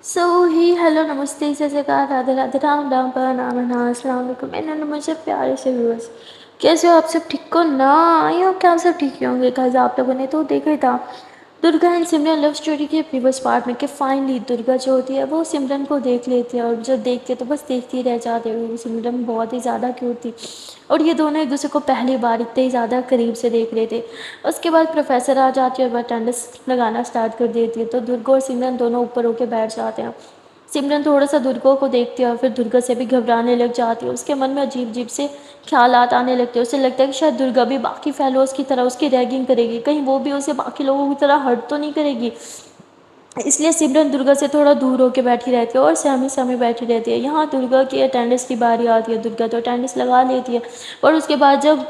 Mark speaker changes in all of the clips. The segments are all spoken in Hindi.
Speaker 1: सो ही हेलो नमस्ते जय जयकार राधे राधे राम राम नाम अस्सलाम वालेकुम मेरे नमस्ते प्यारे से व्यूअर्स। कैसे हो आप सब? ठीक हो ना? आई हो क्या? आप सब ठीक ही होंगे। कल आप लोगों ने तो देखा ही था Durga and Simran love story के प्रीवियस पार्ट में कि फाइनली दुर्गा जो होती है वो सिमरन को देख लेती है और जब देखती है तो बस देखती ही रह जाती है। सिमरन बहुत ही ज़्यादा क्यूट थी और ये दोनों एक दूसरे को पहली बार इतने ही ज़्यादा करीब से देख रहे थे। उसके बाद प्रोफेसर आ जाती है और अटेंडेंस लगाना स्टार्ट कर देती है तो दुर्गा और सिमरन दोनों ऊपर होकर बैठ जाते हैं। सिमरन थोड़ा सा दुर्गा को देखती है और फिर दुर्गा से भी घबराने लग जाती है। उसके मन में अजीब अजीब से ख्यालात आने लगते हैं। उसे लगता है कि शायद दुर्गा भी बाकी फेलोज़ की तरह उसकी रैगिंग करेगी, कहीं वो भी उसे बाकी लोगों की तरह हर्ट तो नहीं करेगी। इसलिए सिमरन दुर्गा से थोड़ा दूर होकर बैठी रहती है और सहमी सहमी बैठी रहती है। यहाँ दुर्गा की अटेंडेंस की बारी आती है। दुर्गा तो अटेंडेंस लगा लेती है और उसके बाद जब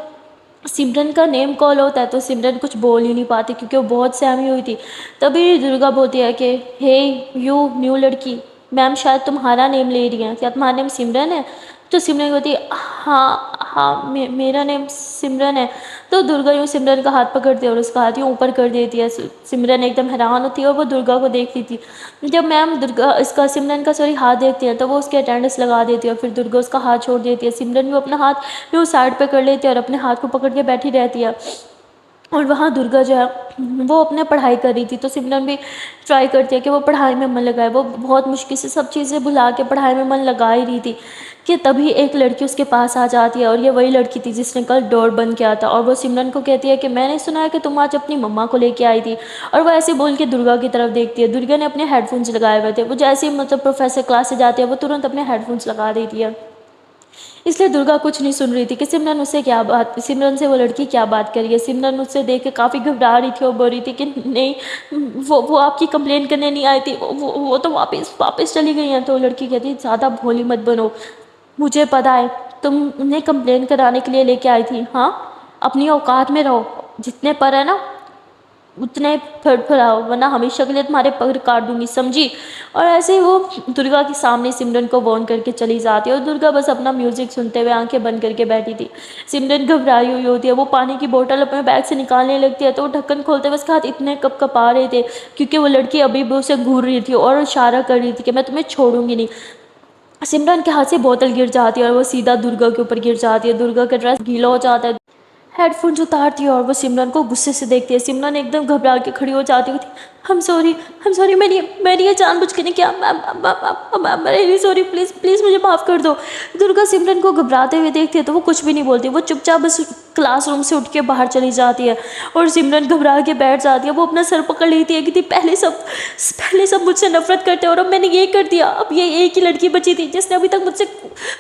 Speaker 1: सिमरन का नेम कॉल होता है तो सिमरन कुछ बोल ही नहीं पाती क्योंकि वो बहुत सहमी हुई थी। तभी दुर्गा बोलती है कि हे यू न्यू लड़की, मैम शायद तुम्हारा नेम ले रही हैं, क्या तुम्हारा नेम सिमरन है? तो सिमरन बोलती है हाँ हाँ मेरा नेम सिमरन है। तो दुर्गा यूँ सिमरन का हाथ पकड़ती है और उसका हाथ यूँ ऊपर कर देती है। सिमरन एकदम हैरान होती है और वो दुर्गा को देखती थी। जब मैम दुर्गा इसका सिमरन का हाथ देखती है तो वो उसके अटेंडेंस लगा देती है और फिर दुर्गा उसका हाथ छोड़ देती है। सिमरन भी अपना हाथ यूँ साइड पे कर लेती है और अपने हाथ को पकड़ के बैठी रहती है। और वहाँ दुर्गा जो है वो अपने पढ़ाई कर रही थी तो सिमरन भी ट्राई करती है कि वो पढ़ाई में मन लगाए। वो बहुत मुश्किल से सब चीज़ें भुला के पढ़ाई में मन लगा ही रही थी कि तभी एक लड़की उसके पास आ जाती है और ये वही लड़की थी जिसने कल डोर बंद किया था। और वो सिमरन को कहती है कि मैंने सुना है कि तुम आज अपनी मम्मा को लेके आई थी। और वो ऐसे बोल के दुर्गा की तरफ देखती है। दुर्गा ने अपने हेडफोन्स लगाए हुए थे। वो जैसे ही प्रोफेसर क्लास से जाती है वो तुरंत अपने हेडफोन्स लगा देती है। इसलिए दुर्गा कुछ नहीं सुन रही थी कि सिमरन से वो लड़की क्या बात कर रही है। सिमरन उससे देख के काफ़ी घबरा रही थी और बोल रही थी कि नहीं, वो आपकी कंप्लेन करने नहीं आई थी, वो तो वापस वापस चली गई हैं। तो वो लड़की कहती है ज़्यादा भोली मत बनो, मुझे पता है तुम उन्हें कंप्लेन कराने के लिए लेके आई थी। हाँ, अपनी औकात में रहो, जितने पर है ना उतने फड़फड़ाओ वरना हमेशा के लिए तुम्हारे पर काट दूंगी, समझी? और ऐसे ही वो दुर्गा के सामने सिमरन को वॉर्न करके चली जाती है और दुर्गा बस अपना म्यूजिक सुनते हुए आंखें बंद करके बैठी थी। सिमरन घबराई हुई होती है। वो पानी की बोतल अपने बैग से निकालने लगती है तो वो ढक्कन खोलते हुए उसके हाथ इतने कप आ रहे थे क्योंकि वो लड़की अभी भी उसे घूर रही थी और इशारा कर रही थी कि मैं तुम्हें छोड़ूंगी नहीं। सिमरन के हाथ से बोतल गिर जाती है और वो सीधा दुर्गा के ऊपर गिर जाती है। दुर्गा का ड्रेस गीला हो जाता है। हेडफोन्स उतारती है और वो सिमरन को गुस्से से देखती है। सिमरन एकदम घबरा के खड़ी हो जाती है। हम सॉरी, हम सॉरी, मैंने ये जानबूझ के नहीं किया, मैं रियली सॉरी, प्लीज़ प्लीज़ मुझे माफ़ कर दो। दुर्गा सिमरन को घबराते हुए देखती है तो वो कुछ भी नहीं बोलती। वो चुपचाप बस क्लासरूम से उठ के बाहर चली जाती है और सिमरन घबरा के बैठ जाती है। वो अपना सर पकड़ लेती है कि थी पहले सब मुझसे नफरत करते और अब मैंने ये कर दिया। अब ये एक ही लड़की बची थी जिसने अभी तक मुझसे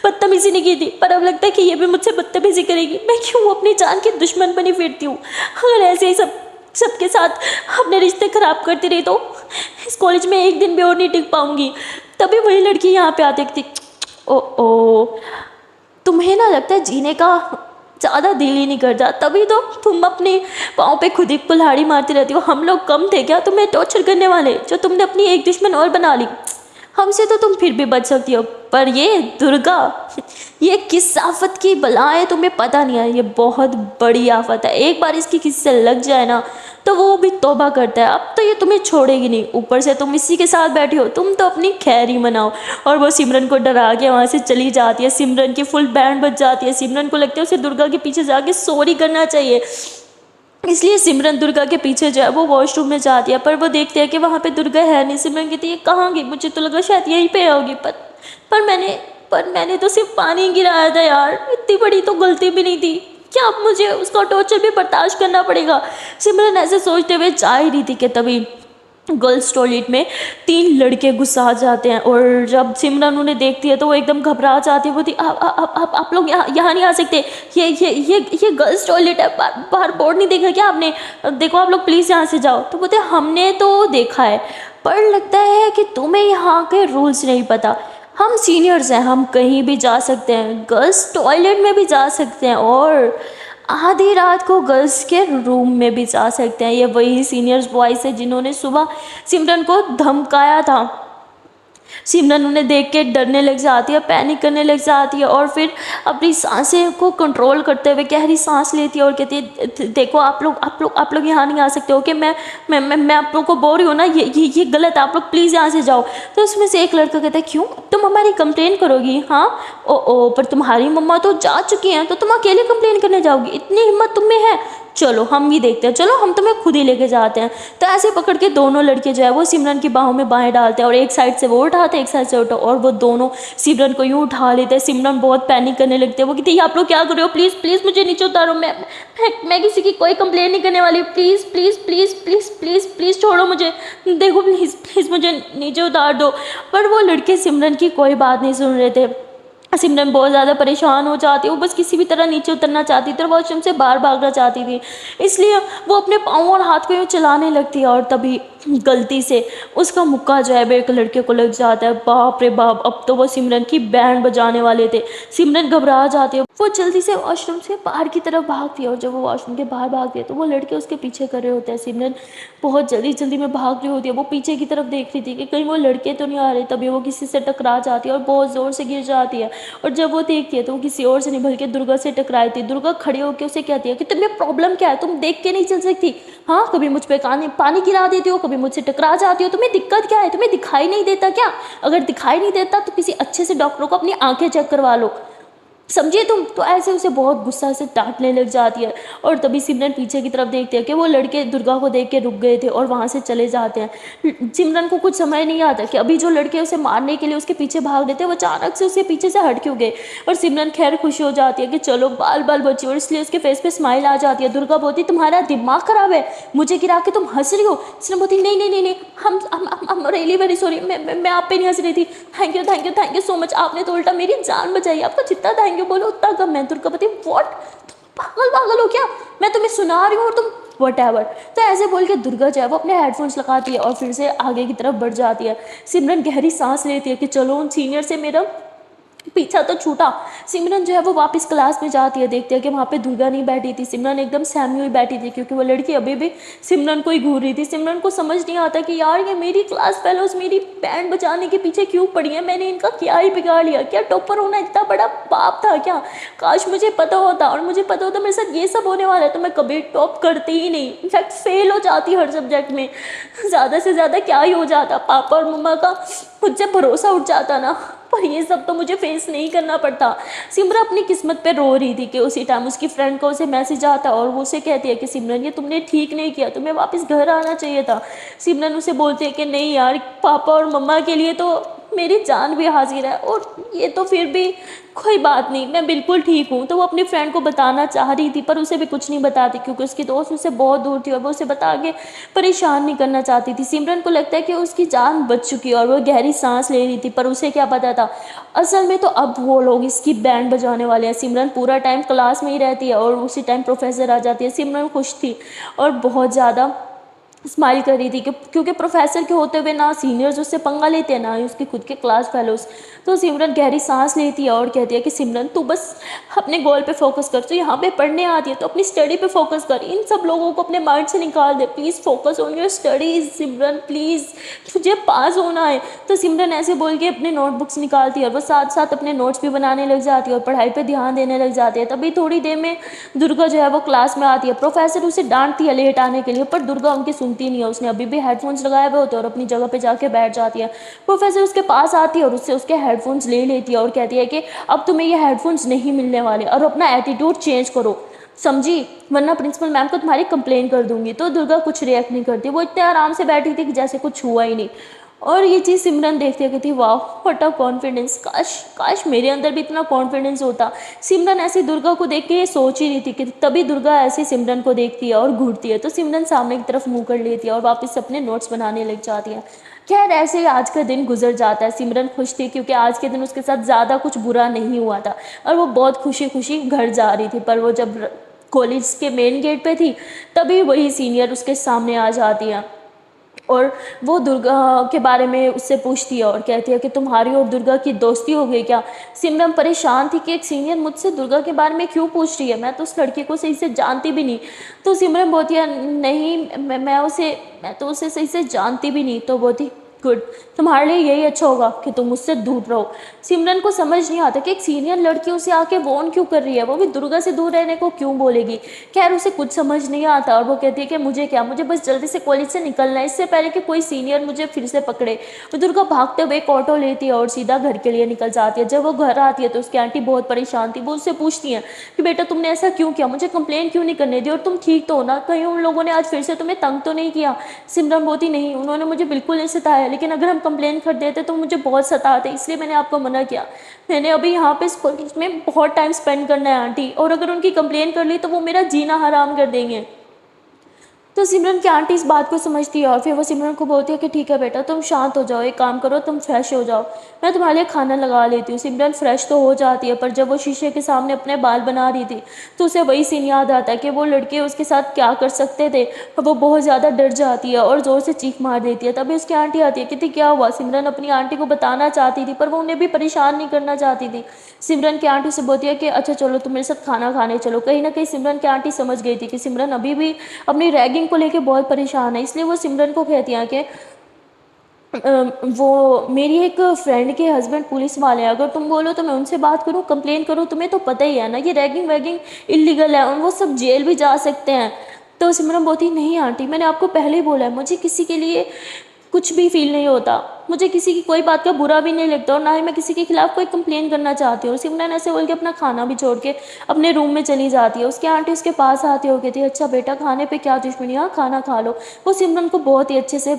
Speaker 1: बदतमीजी नहीं की थी, पर अब लगता है कि ये भी मुझसे बदतमीजी करेगी। मैं क्यों अपनी जान की दुश्मन बनी फिरती हूँ? अगर ऐसे ही सबके साथ अपने रिश्ते खराब करती रही तो इस कॉलेज में एक दिन भी और नहीं टिक पाऊंगी। तभी वही लड़की यहाँ पे आती थी। ओ तुम्हें ना लगता है जीने का ज़्यादा दिल ही नहीं करता, तभी तो तुम अपने पाँव पे खुद ही कुल्हाड़ी मारती रहती हो। हम लोग कम थे क्या तुम्हें टॉर्चर करने वाले, जो तुमने अपनी एक दुश्मन और बना ली? हमसे तो तुम फिर भी बच सकती हो, पर ये दुर्गा, ये किस आफत की बला है तुम्हें पता नहीं है। ये बहुत बड़ी आफत है। एक बार इसकी किसी से लग जाए ना तो वो भी तौबा करता है। अब तो ये तुम्हें छोड़ेगी नहीं, ऊपर से तुम इसी के साथ बैठी हो, तुम तो अपनी खैर ही मनाओ। और वो सिमरन को डरा के वहाँ से चली जाती है। सिमरन की फुल बैंड बज जाती है। सिमरन को लगता है उसे दुर्गा के पीछे जाके सॉरी करना चाहिए। इसलिए सिमरन दुर्गा के पीछे जो है वो वॉशरूम में जाती है, पर वो देखती है कि वहाँ पे दुर्गा है नहीं। सिमरन कहती है ये कहाँ गई? मुझे तो लगा शायद यहीं पे होगी, पर मैंने तो सिर्फ पानी गिराया था यार, इतनी बड़ी तो गलती भी नहीं थी। क्या अब मुझे उसका टॉर्चर भी बर्दाश्त करना पड़ेगा? सिमरन ऐसे सोचते हुए जा ही रही थी कि तभी गर्ल्स टॉयलेट में 3 लड़के घुसा जाते हैं और जब सिमरन उन्हें देखती है तो वो एकदम घबरा जाती है। वो आप लोग यहाँ नहीं आ सकते, ये गर्ल्स टॉयलेट है, बाहर बोर्ड नहीं देखा क्या आपने? देखो आप लोग प्लीज़ यहाँ से जाओ। तो बोलते हमने तो देखा है, पर लगता है कि तुम्हें यहाँ के रूल्स नहीं पता। हम सीनियर्स हैं, हम कहीं भी जा सकते हैं, गर्ल्स टॉयलेट में भी जा सकते हैं और आधी रात को गर्ल्स के रूम में भी जा सकते हैं। ये वही सीनियर्स बॉयज़ है जिन्होंने सुबह सिमरन को धमकाया था। सिमरन उन्हें देख के डरने लग जाती है, पैनिक करने लग जाती है और फिर अपनी सांसें को कंट्रोल करते हुए गहरी सांस लेती है और कहती है देखो आप लोग यहाँ नहीं आ सकते हो कि मैं आप लोगों को बोल रही हूँ ना, ये गलत है, आप लोग प्लीज़ यहाँ से जाओ। तो उसमें से एक लड़का कहता है क्यों तुम हमारी कंप्लेन करोगी? हाँ ओ पर तुम्हारी मम्मा तो जा चुकी हैं, तो तुम अकेले कंप्लेन करने जाओगी? इतनी हिम्मत तुम में है? चलो हम भी देखते हैं, चलो हम तुम्हें खुद ही लेके जाते हैं। तो ऐसे पकड़ के दोनों लड़के जो है वो सिमरन की बाहों में बाहें डालते हैं और एक साइड से वो उठाते हैं, एक साइड से उठा, और वो दोनों सिमरन को यूँ उठा लेते हैं। सिमरन बहुत पैनिक करने लगती है, वो कहती है आप लोग क्या कर रहे हो, प्लीज़ प्लीज़ मुझे नीचे उतारो, मैं किसी की कोई कंप्लेन नहीं करने वाली, please please please please please please छोड़ो मुझे, देखो प्लीज़ प्लीज़ मुझे नीचे उतार दो। पर वो लड़के सिमरन की कोई बात नहीं सुन रहे थे। सिमरन बहुत ज़्यादा परेशान हो जाती है, वो बस किसी भी तरह नीचे उतरना चाहती थी और वॉशरूम से बाहर भागना चाहती थी, इसलिए वो अपने पाँव और हाथ को यूँ चलाने लगती है और तभी गलती से उसका मुक्का जो है वो एक लड़के को लग जाता है। बाप रे बाप, अब तो वो सिमरन की बैंड बजाने वाले थे। सिमरन घबरा जाती है, वो जल्दी से वॉशरूम से बाहर की तरफ भागती है और जब वो वॉशरूम के बाहर भागती है तो वो लड़के उसके पीछे कर रहे होते हैं। सिमरन बहुत जल्दी जल्दी में भाग रही होती है, वो पीछे की तरफ देख रही थी कि कहीं वो लड़के तो नहीं आ रहे, तभी वो किसी से टकरा जाती है और बहुत ज़ोर से गिर जाती है। और जब वो देखती है तो वो किसी और से नहीं बल्कि दुर्गा से टकराई थी। दुर्गा खड़ी होकर उसे कहती है कि तुम्हें प्रॉब्लम क्या है, तुम देख के नहीं चल सकती? हाँ, कभी मुझ पर पानी गिरा देती हो, कभी मुझसे टकरा जाती हो, तुम्हें दिक्कत क्या है? तुम्हें दिखाई नहीं देता क्या? अगर दिखाई नहीं देता तो किसी अच्छे से डॉक्टर को अपनी आंखें चेक करवा लो, समझिए तुम। तो ऐसे उसे बहुत गुस्सा से डांटने लग जाती है और तभी सिमरन पीछे की तरफ देखती है कि वो लड़के दुर्गा को देख के रुक गए थे और वहाँ से चले जाते हैं। सिमरन को कुछ समझ नहीं आता कि अभी जो लड़के उसे मारने के लिए उसके पीछे भाग रहे थे वो अचानक से उसके पीछे से हट क्यों गए। और सिमरन खैर खुशी हो जाती है कि चलो बाल बाल बची, और इसलिए उसके फेस पे स्माइल आ जाती है। दुर्गा बोलती तुम्हारा दिमाग खराब है, मुझे गिरा के तुम हंस रही हो? सिमरन बोलती नहीं नहीं नहीं नहीं, हम रियली वेरी सॉरी, मैं आप पे नहीं हंस रही थी, थैंक यू सो मच, आपने तो उल्टा मेरी जान बचाई, आपका जितना थैंक यू बोलो उतना कम है। दुर्गापति व्हाट, तुम पागल हो क्या? मैं तुम्हें सुना रही हूँ और तुम वट। तो ऐसे बोल के दुर्गा जो है वो अपने हेडफोन्स लगाती है और फिर से आगे की तरफ बढ़ जाती है। सिमरन गहरी सांस लेती है कि चलो उन सीनियर से मेरा पीछा तो छूटा। सिमरन जो है वो वापस क्लास में जाती है, देखती है कि वहाँ पे दुर्गा नहीं बैठी थी, सिमरन एकदम सहमी हुई बैठी थी क्योंकि वो लड़की अभी भी सिमरन को ही घूर रही थी। सिमरन को समझ नहीं आता कि यार ये मेरी क्लास फेलोज मेरी बैंड बजाने के पीछे क्यों पड़ी है, मैंने इनका क्या ही बिगाड़ लिया? क्या टॉपर होना इतना बड़ा पाप था क्या? काश मुझे पता होता, और मुझे पता होता मेरे साथ ये सब होने वाला है तो मैं कभी टॉप करती ही नहीं, इनफैक्ट फेल हो जाती हर सब्जेक्ट में। ज़्यादा से ज़्यादा क्या ही हो जाता, पापा और मम्मा का मुझसे भरोसा उठ जाता ना, पर ये सब तो मुझे फेस नहीं करना पड़ता। सिमरन अपनी किस्मत पे रो रही थी कि उसी टाइम उसकी फ्रेंड का उसे मैसेज आता और वो उसे कहती है कि सिमरन ये तुमने ठीक नहीं किया, तुम्हें वापस घर आना चाहिए था। सिमरन उसे बोलती है कि नहीं यार, पापा और मम्मा के लिए तो मेरी जान भी हाजिर है, और ये तो फिर भी कोई बात नहीं, मैं बिल्कुल ठीक हूँ। तो वो अपनी फ्रेंड को बताना चाह रही थी पर उसे भी कुछ नहीं बताती क्योंकि उसकी दोस्त उससे बहुत दूर थी और वो उसे बता के परेशान नहीं करना चाहती थी। सिमरन को लगता है कि उसकी जान बच चुकी है और वो गहरी सांस ले रही थी, पर उसे क्या पता था असल में तो अब वो लोग इसकी बैंड बजाने वाले हैं। सिमरन पूरा टाइम क्लास में ही रहती है और उसी टाइम प्रोफेसर आ जाती है। सिमरन खुश थी और बहुत ज़्यादा स्माइल कर रही थी क्योंकि प्रोफेसर के होते हुए ना सीनियर्स उससे पंगा लेते हैं ना ही उसकी खुद के क्लास फेलोज। तो सिमरन गहरी सांस लेती है और कहती है कि सिमरन तू बस अपने गोल पे फोकस कर, तो यहाँ पे पढ़ने आती है तो अपनी स्टडी पे फोकस कर, इन सब लोगों को अपने माइंड से निकाल दे, please focus on your studies Simran, please तुझे पास होना है। तो सिमरन ऐसे बोल के अपने नोटबुक्स निकालती है और वो साथ साथ अपने नोट्स भी बनाने लग जाती है और पढ़ाई पर ध्यान देने लग जाती है। तभी थोड़ी देर में दुर्गा जो है वो क्लास में आती है। प्रोफेसर उसे डांटती है लेट आने के लिए, पर दुर्गा उनकी सुनती नहीं है, उसने अभी भी हेडफोन्स लगाए हुए होते हैं और अपनी जगह पे जाके बैठ जाती है। प्रोफेसर उसके पास आती है और उससे उसके हेडफोन्स ले लेती है और कहती है कि अब तुम्हें ये हेडफोन्स नहीं मिलने वाले और अपना एटीट्यूड चेंज करो, समझी, वरना प्रिंसिपल मैम को तुम्हारी कंप्लेन कर दूंगी। तो दुर्गा कुछ रिएक्ट नहीं करती, वो इतने आराम से बैठी थी कि जैसे कुछ हुआ ही नहीं। और ये चीज़ सिमरन देखती है, कहती वाह व्हाट अ कॉन्फिडेंस, काश काश मेरे अंदर भी इतना कॉन्फिडेंस होता। सिमरन ऐसी दुर्गा को देख के ये सोच ही रही थी कि तभी दुर्गा ऐसे सिमरन को देखती है और घूरती है। तो सिमरन सामने की तरफ मुंह कर लेती है और वापस अपने नोट्स बनाने लग जाती है। खैर ऐसे ही आज का दिन गुजर जाता है। सिमरन खुश थी क्योंकि आज के दिन उसके साथ ज़्यादा कुछ बुरा नहीं हुआ था और वो बहुत खुशी खुशी घर जा रही थी। पर वो जब कॉलेज के मेन गेट पे थी तभी वही सीनियर उसके सामने आ जाती है और वो दुर्गा के बारे में उससे पूछती है और कहती है कि तुम्हारी और दुर्गा की दोस्ती हो गई क्या। सिमरन परेशान थी कि एक सीनियर मुझसे दुर्गा के बारे में क्यों पूछ रही है, मैं तो उस लड़की को सही से जानती भी नहीं। तो सिमरन बोलती है नहीं मैं तो उसे सही से जानती भी नहीं। तो बोलती गुड, तुम्हारे लिए यही अच्छा होगा कि तुम मुझसे दूर रहो। सिमरन को समझ नहीं आता कि एक सीनियर लड़की उसे आके वॉर्न क्यों कर रही है, वो भी दुर्गा से दूर रहने को क्यों बोलेगी। खैर उसे कुछ समझ नहीं आता और वो कहती है कि मुझे क्या, मुझे बस जल्दी से कॉलेज से निकलना है, इससे पहले कि कोई सीनियर मुझे फिर से पकड़े। वो दुर्गा भागते हुए एक ऑटो लेती है और सीधा घर के लिए निकल जाती है। जब वो घर आती है तो उसकी आंटी बहुत परेशान थी। वो उससे पूछती हैं कि बेटा तुमने ऐसा क्यों किया, मुझे कंप्लेन क्यों नहीं करने दी, और तुम ठीक तो हो ना, कहीं उन लोगों ने आज फिर से तुम्हें तंग तो नहीं किया। सिमरन बोलती नहीं, उन्होंने मुझे बिल्कुल नहीं सताया, लेकिन अगर हम कंप्लेन कर देते तो मुझे बहुत सताते, इसलिए मैंने आपको मना किया। मैंने अभी यहाँ पे इस कॉलेज में बहुत टाइम स्पेंड करना है आंटी, और अगर उनकी कंप्लेन कर ली तो वो मेरा जीना हराम कर देंगे। तो सिमरन की आंटी इस बात को समझती है और फिर वो सिमरन को बोलती है कि ठीक है बेटा तुम शांत हो जाओ, एक काम करो तुम फ्रेश हो जाओ, मैं तुम्हारे लिए खाना लगा लेती हूँ। सिमरन फ्रेश तो हो जाती है, पर जब वो शीशे के सामने अपने बाल बना रही थी तो उसे वही सीन याद आता है कि वो लड़के उसके साथ क्या कर सकते थे। और वो बहुत ज़्यादा डर जाती है और ज़ोर से चीख मार देती है। तभी उसकी आंटी आती है, कहती क्या हुआ। सिमरन अपनी आंटी को बताना चाहती थी पर वो उन्हें भी परेशान नहीं करना चाहती थी। सिमरन की आंटी से बोलती है कि अच्छा चलो तुम मेरे साथ खाना खाने चलो। कहीं ना कहीं सिमरन की आंटी समझ गई थी कि सिमरन अभी भी अपनी रैगिंग को लेके बहुत परेशान है, इसलिए वो सिमरन को कहती हैं कि वो मेरी एक फ्रेंड के हस्बैंड पुलिस वाले हैं, अगर तुम बोलो तो मैं उनसे बात करूँ, कंप्लेन करूँ, तुम्हें तो पता ही है ना ये रैगिंग वैगिंग इलीगल है और वो सब जेल भी जा सकते हैं। तो सिमरन बोलती नहीं आंटी, मैंने आपको पहले ही बोला है मुझे किसी के लिए कुछ भी फील नहीं होता, मुझे किसी की कोई बात का बुरा भी नहीं लगता और ना ही मैं किसी के खिलाफ कोई कंप्लेन करना चाहती हूँ। सिमरन ऐसे बोल के अपना खाना भी छोड़ के अपने रूम में चली जाती है। उसकी आंटी उसके पास आती हो, कहती है अच्छा बेटा खाने पे क्या दुश्मनी, हाँ खाना खा लो। वो सिमरन को बहुत ही अच्छे से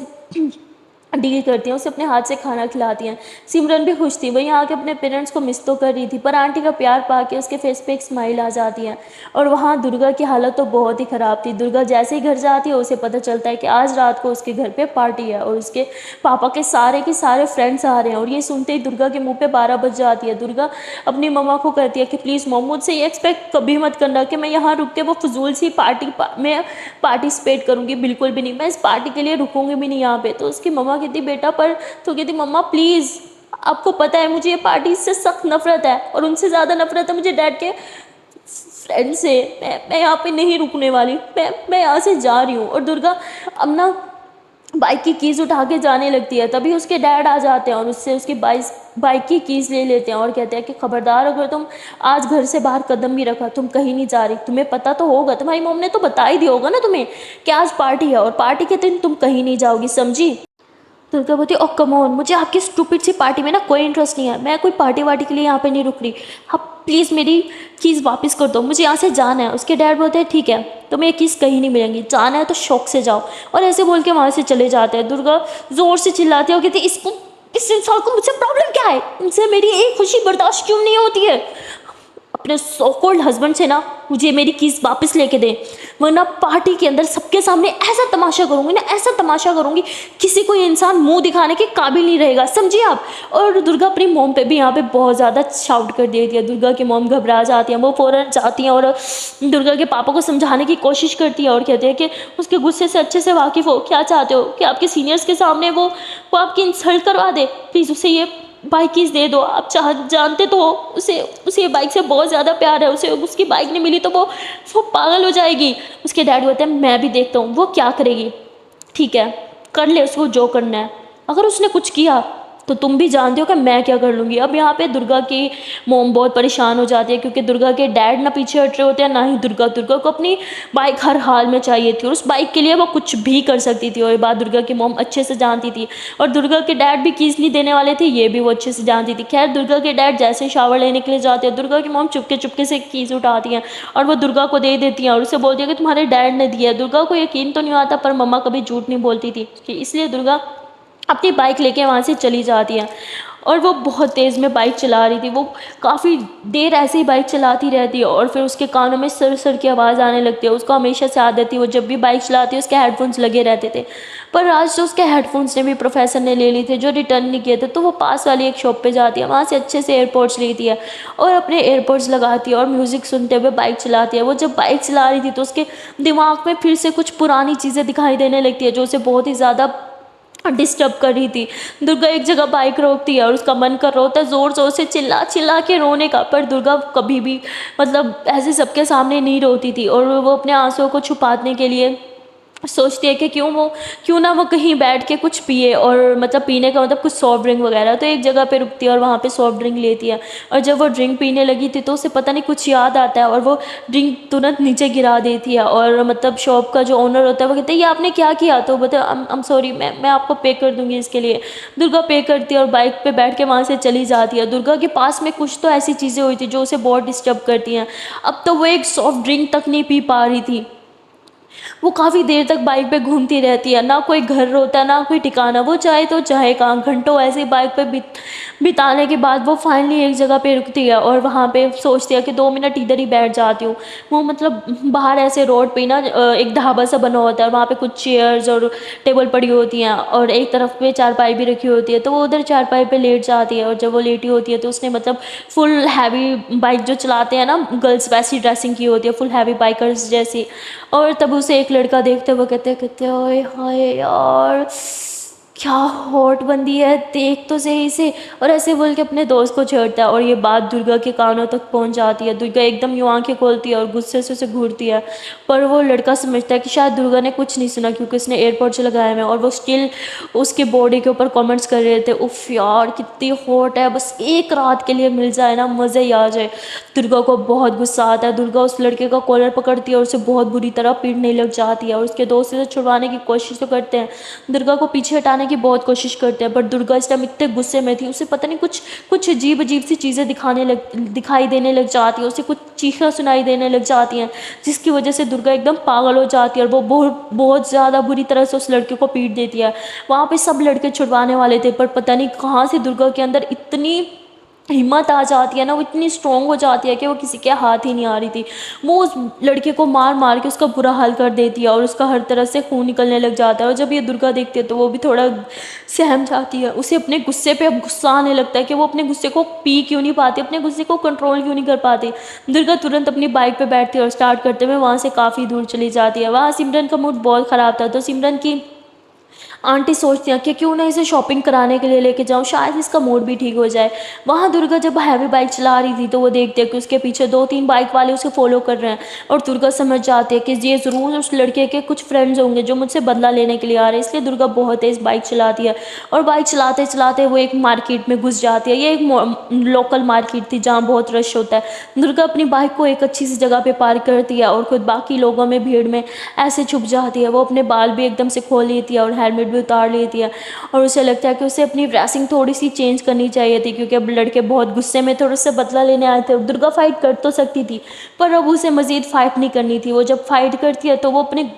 Speaker 1: डील करती हैं, उसे अपने हाथ से खाना खिलाती हैं। सिमरन भी खुश थी, वहीं आके अपने पेरेंट्स को मिस तो कर रही थी, पर आंटी का प्यार पाके उसके फेस पे एक स्माइल आ जाती है। और वहाँ दुर्गा की हालत तो बहुत ही ख़राब थी। दुर्गा जैसे ही घर जाती है उसे पता चलता है कि आज रात को उसके घर पे पार्टी है और उसके पापा के सारे फ्रेंड्स आ रहे हैं। और ये सुनते ही दुर्गा के मुँह पे 12 बज जाती है। दुर्गा अपनी मम्मा को कहती है कि प्लीज़ मॉम मुझसे ये एक्सपेक्ट कभी मत करना कि मैं यहाँ रुक के वो फजूल सी में पार्टिसिपेट करूँगी, बिल्कुल भी नहीं, मैं इस पार्टी के लिए रुकूँगी भी नहीं यहाँ पे। तो उसकी मम्मा कहती बेटा पर, तो कहती मम्मा प्लीज़, आपको पता है मुझे ये पार्टी से सख्त नफरत है और उनसे ज़्यादा नफरत है मुझे डैड के फ्रेंड से। मैं यहाँ पे नहीं रुकने वाली, मैं यहाँ से जा रही हूँ। और दुर्गा अब ना बाइक की कीज़ उठा के जाने लगती है। तभी उसके डैड आ जाते हैं और उससे उसकी बाइक की कीज़ ले लेते हैं और कहते हैं कि खबरदार अगर तुम आज घर से बाहर कदम भी रखा, तुम कहीं नहीं जा रही, तुम्हें पता तो होगा, तुम्हारी मम्मी ने तो बता ही दिया होगा ना तुम्हें कि आज पार्टी है और पार्टी के दिन तुम कहीं नहीं जाओगी, समझी। दुर्गा बोलती ओ कम ऑन, मुझे आपकी स्टूपिड सी पार्टी में ना कोई इंटरेस्ट नहीं है, मैं कोई पार्टी वार्टी के लिए यहाँ पे नहीं रुक रही, आप प्लीज़ मेरी कीज़ वापस कर दो, मुझे यहाँ से जाना है। उसके डैड बोलते हैं ठीक है तुम्हें ये कीज़ कहीं नहीं मिलेंगी, जाना है तो शौक से जाओ। और ऐसे बोल के वहाँ से चले जाते हैं। दुर्गा ज़ोर से चिल्लाती है और कहती इसको, इस इंसान को मुझसे प्रॉब्लम क्या है, इनसे मेरी एक खुशी बर्दाश्त क्यों नहीं होती है। अपने सो कॉल्ड हस्बैंड से ना मुझे मेरी कीज़ वापस लेके दें, वरना पार्टी के अंदर सबके सामने ऐसा तमाशा करूँगी ना, ऐसा तमाशा करूँगी किसी को ये इंसान मुंह दिखाने के काबिल नहीं रहेगा, समझिए आप। और दुर्गा अपनी मोम पे भी यहाँ पे बहुत ज़्यादा शाउट कर देती है। दुर्गा की मोम घबरा जाती है, वो फ़ौरन जाती हैं और दुर्गा के पापा को समझाने की कोशिश करती है और कहते हैं कि उसके गुस्से से अच्छे से वाकिफ़ हो, क्या चाहते हो कि आपके सीनियर्स के सामने वो आपकी इंसल्ट करवा दे, प्लीज़ उसे ये बाइक कीज़ दे दो। आप जानते तो हो उसे उसे बाइक से बहुत ज़्यादा प्यार है, उसे उसकी बाइक नहीं मिली तो वो पागल हो जाएगी। उसके डैड बोलते हैं मैं भी देखता हूँ वो क्या करेगी, ठीक है कर ले उसको जो करना है, अगर उसने कुछ किया तो तुम भी जानते हो कि मैं क्या कर लूँगी। अब यहाँ पे दुर्गा की मोम बहुत परेशान हो जाती है क्योंकि दुर्गा के डैड ना पीछे हट रहे होते हैं ना ही दुर्गा को अपनी बाइक हर हाल में चाहिए थी और उस बाइक के लिए वो कुछ भी कर सकती थी और ये बात दुर्गा की मोम अच्छे से जानती थी। और दुर्गा के डैड भी कीज़ नहीं देने वाले थे, ये भी वो अच्छे से जानती थी। खैर दुर्गा के डैड जैसे शावर लेने के लिए जाते हैं, दुर्गा की मोम चुपके चुपके से कीज़ उठाती हैं और वो दुर्गा को दे देती हैं और उसे बोलती है कि तुम्हारे डैड ने दिया है। दुर्गा को यकीन तो नहीं आता पर मम्मा कभी झूठ नहीं बोलती थी, इसलिए दुर्गा अपनी बाइक लेके वहाँ से चली जाती है। और वो बहुत तेज़ में बाइक चला रही थी, वो काफ़ी देर ऐसे ही बाइक चलाती रहती है और फिर उसके कानों में सर सर की आवाज़ आने लगती है। उसको हमेशा से आदत थी, वो जब भी बाइक चलाती है उसके हेडफोन्स लगे रहते थे, पर आज तो उसके हेडफोन्स ने भी प्रोफेसर ने ले लिए थे जो रिटर्न नहीं किए थे। तो वो पास वाली एक शॉप पे जाती है, वहाँ से अच्छे से एयरपोर्ट्स लेती है और अपने एयरपोर्ट्स लगाती है और म्यूज़िक सुनते हुए बाइक चलाती है। वो जब बाइक चला रही थी तो उसके दिमाग में फिर से कुछ पुरानी चीज़ें दिखाई देने लगती है जो उसे बहुत ही ज़्यादा डिस्टर्ब कर रही थी। दुर्गा एक जगह बाइक रोकती है और उसका मन कर रहा होता है ज़ोर ज़ोर से चिल्ला चिल्ला के रोने का, पर दुर्गा कभी भी मतलब ऐसे सबके सामने नहीं रोती थी और वो अपने आंसुओं को छुपाने के लिए सोचती है कि क्यों ना वो कहीं बैठ के कुछ पिए, और मतलब पीने का मतलब कुछ सॉफ्ट ड्रिंक वगैरह। तो एक जगह पे रुकती है और वहाँ पे सॉफ्ट ड्रिंक लेती है, और जब वो ड्रिंक पीने लगी थी तो उसे पता नहीं कुछ याद आता है, और वो ड्रिंक तुरंत नीचे गिरा देती है। और मतलब शॉप का जो ओनर होता है वो कहता है ये आपने क्या किया, तो बता I'm सॉरी, मैं आपको पे कर दूंगी इसके लिए। दुर्गा पे करती है और बाइक पे बैठ के वहाँ से चली जाती है। दुर्गा के पास में कुछ तो ऐसी चीज़ें हुई थी जो उसे बहुत डिस्टर्ब करती हैं। अब तो वो एक सॉफ्ट ड्रिंक तक नहीं पी पा रही थी। वो काफ़ी देर तक बाइक पे घूमती रहती है, ना कोई घर होता ना कोई ठिकाना, वो चाहे तो चाहे कहाँ, घंटों ऐसे ही बाइक पे बिताने के बाद वो फाइनली एक जगह पे रुकती है, और वहाँ पे सोचती है कि 2 मिनट इधर ही बैठ जाती हूँ। वो मतलब बाहर ऐसे रोड पे ना एक ढाबा सा बना होता है, वहाँ पे कुछ चेयर्स और टेबल पड़ी होती हैं, और एक तरफ पे चारपाई भी रखी होती है। तो वो उधर चारपाई पे लेट जाती है, और जब वो लेटी होती है तो उसने मतलब फुल हैवी बाइक जो चलाते हैं ना गर्ल्स, वैसी ड्रेसिंग की होती है, फुल हैवी बाइकर्स जैसी। और तब उसे एक लड़का देखते हुए कहते ओए हाय यार, क्या हॉट बंदी है, देख तो सही से। और ऐसे बोल के अपने दोस्त को छेड़ता है, और ये बात दुर्गा के कानों तक पहुंच जाती है। दुर्गा एकदम यूं आंखें खोलती है और गुस्से से उसे घूरती है। पर वो लड़का समझता है कि शायद दुर्गा ने कुछ नहीं सुना, क्योंकि उसने एयरपोर्ट्स लगाए हुए हैं, और वो स्टिल उसके बॉडी के ऊपर कमेंट्स कर रहे थे, उफ यार कितनी हॉट है, बस एक रात के लिए मिल जाए ना, मज़े ही आ जाए। दुर्गा को बहुत गुस्सा आता है। दुर्गा उस लड़के का कॉलर पकड़ती है और उसे बहुत बुरी तरह पीटने लग जाती है, और उसके दोस्त से छुड़वाने की कोशिश तो करते हैं, दुर्गा को पीछे हटाने की बहुत कोशिश करते हैं। पर दुर्गा इस टाइम इतने गुस्से में थी, उसे पता नहीं कुछ कुछ अजीब अजीब सी चीज़ें दिखाई देने लग जाती है, उसे कुछ चीखें सुनाई देने लग जाती हैं, जिसकी वजह से दुर्गा एकदम पागल हो जाती है, और वो बहुत बहुत ज़्यादा बुरी तरह से उस लड़के को पीट देती है। वहाँ पे सब लड़के छुड़वाने वाले थे, पर पता नहीं कहाँ से दुर्गा के अंदर इतनी हिम्मत आ जाती है ना, वो इतनी स्ट्रांग हो जाती है कि वो किसी के हाथ ही नहीं आ रही थी। वो उस लड़के को मार मार के उसका बुरा हाल कर देती है, और उसका हर तरह से खून निकलने लग जाता है। और जब ये दुर्गा देखती है तो वो भी थोड़ा सहम जाती है। उसे अपने गुस्से पे अब गुस्सा आने लगता है कि वो अपने गुस्से को पी क्यों नहीं पाती, अपने गुस्से को कंट्रोल क्यों नहीं कर पाती। दुर्गा तुरंत अपनी बाइक पे बैठती है और स्टार्ट करते हुए वहाँ से काफ़ी दूर चली जाती है। वहाँ सिमरन का मूड बहुत ख़राब था, तो सिमरन की आंटी सोचती हैं कि क्यों ना इसे शॉपिंग कराने के लिए लेके जाऊं, शायद इसका मूड भी ठीक हो जाए। वहाँ दुर्गा जब हैवी बाइक चला रही थी तो वो देखती है कि उसके पीछे 2-3 बाइक वाले उसे फॉलो कर रहे हैं, और दुर्गा समझ जाती है कि ये ज़रूर उस लड़के के कुछ फ्रेंड्स होंगे जो मुझसे बदला लेने के लिए आ रहे हैं। इसलिए दुर्गा बहुत तेज़ बाइक चलाती है, और बाइक चलाते चलाते वो एक मार्केट में घुस जाती है। ये एक लोकल मार्केट थी जहाँ बहुत रश होता है। दुर्गा अपनी बाइक को एक अच्छी सी जगह पे पार्क करती है, और खुद बाकी लोगों में भीड़ में ऐसे छुप जाती है। वो अपने बाल भी एकदम से खोल लेती है और हेलमेट भी उतार लेती है, और उसे लगता है कि उसे अपनी ड्रेसिंग थोड़ी सी चेंज करनी चाहिए थी, क्योंकि अब लड़के बहुत गुस्से में थोड़ा सा बदला लेने आए थे। दुर्गा फाइट कर तो सकती थी, पर अब उसे मज़ीद फाइट नहीं करनी थी। वो जब फाइट करती है तो वो अपने